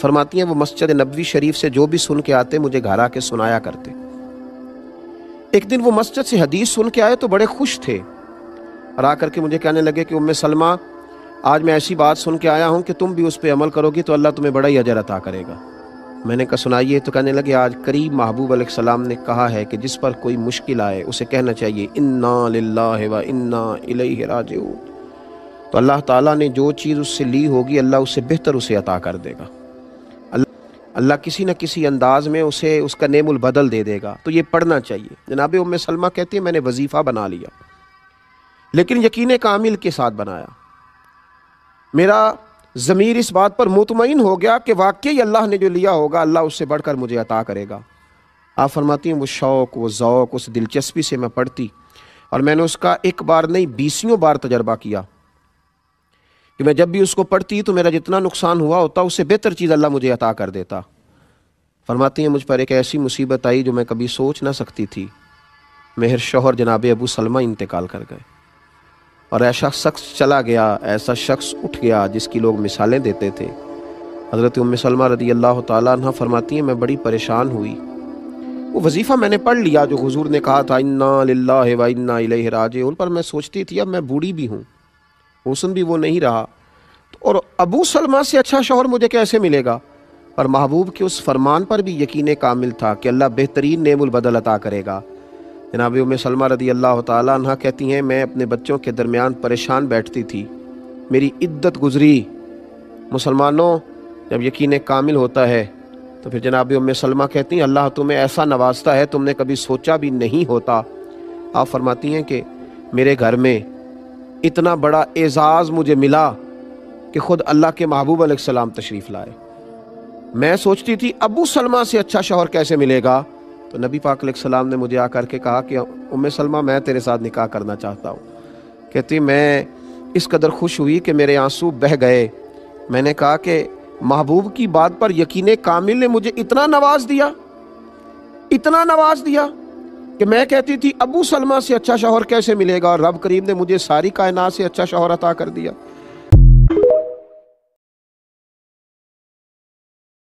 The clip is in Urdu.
فرماتی ہیں وہ مسجد نبوی شریف سے جو بھی سن کے آتے مجھے گھر آ کے سنایا کرتے۔ ایک دن وہ مسجد سے حدیث سن کے آئے تو بڑے خوش تھے اور آ کر کے مجھے کہنے لگے کہ ام سلمہ آج میں ایسی بات سن کے آیا ہوں کہ تم بھی اس پہ عمل کرو گی تو اللہ تمہیں بڑا ہی اجر عطا کرے گا۔ میں نے کہا سنائیے، تو کہنے لگے آج قریب محبوب علیہ السلام نے کہا ہے کہ جس پر کوئی مشکل آئے اسے کہنا چاہیے انا للہ و انا الیہ راجعون، تو اللہ تعالیٰ نے جو چیز اس سے لی ہوگی اللہ اس سے بہتر اسے عطا کر دے گا، اللہ کسی نہ کسی انداز میں اسے اس کا نعم البدل دے دے گا، تو یہ پڑھنا چاہیے۔ جناب ام سلمہ کہتی ہیں میں نے وظیفہ بنا لیا، لیکن یقین کامل کے ساتھ بنایا۔ میرا ضمیر اس بات پر مطمئن ہو گیا کہ واقعی اللہ نے جو لیا ہوگا اللہ اس سے بڑھ کر مجھے عطا کرے گا۔ آپ فرماتی ہیں وہ شوق، وہ ذوق، اس دلچسپی سے میں پڑھتی اور میں نے اس کا ایک بار نہیں 20 بار تجربہ کیا کہ میں جب بھی اس کو پڑھتی تو میرا جتنا نقصان ہوا ہوتا اس سے بہتر چیز اللہ مجھے عطا کر دیتا۔ فرماتی ہیں مجھ پر ایک ایسی مصیبت آئی جو میں کبھی سوچ نہ سکتی تھی، میرے شوہر جناب ابو سلمہ انتقال کر گئے اور ایسا شخص چلا گیا، ایسا شخص اٹھ گیا جس کی لوگ مثالیں دیتے تھے۔ حضرت ام سلمہ رضی اللہ تعالیٰ عنہ فرماتی ہیں میں بڑی پریشان ہوئی۔ وہ وظیفہ میں نے پڑھ لیا جو حضور نے کہا تھا انا للہ و انا الیہ راجعون، پر میں سوچتی تھی اب میں بوڑھی بھی ہوں، حسن بھی وہ نہیں رہا، اور ابو سلمہ سے اچھا شوہر مجھے کیسے ملے گا؟ اور محبوب کے اس فرمان پر بھی یقین کامل تھا کہ اللہ بہترین نعم البدل عطا کرے گا۔ جناب ام سلمہ رضی اللہ تعالیٰ عنہ کہتی ہیں میں اپنے بچوں کے درمیان پریشان بیٹھتی تھی، میری عدت گزری۔ مسلمانوں جب یقین کامل ہوتا ہے تو پھر جناب ام سلمہ کہتی ہیں اللہ تمہیں ایسا نوازتا ہے تم نے کبھی سوچا بھی نہیں ہوتا۔ آپ فرماتی ہیں کہ میرے گھر میں اتنا بڑا اعزاز مجھے ملا کہ خود اللہ کے محبوب علیہ السلام تشریف لائے۔ میں سوچتی تھی ابو سلمہ سے اچھا شوہر کیسے ملے گا، تو نبی پاک علیہ السلام نے مجھے آ کر کے کہا کہ ام سلمہ میں تیرے ساتھ نکاح کرنا چاہتا ہوں۔ کہتی میں اس قدر خوش ہوئی کہ میرے آنسو بہہ گئے۔ میں نے کہا کہ محبوب کی بات پر یقین کامل نے مجھے اتنا نواز دیا کہ میں کہتی تھی ابو سلمہ سے اچھا شوہر کیسے ملے گا، اور رب کریم نے مجھے ساری کائنات سے اچھا شوہر عطا کر دیا۔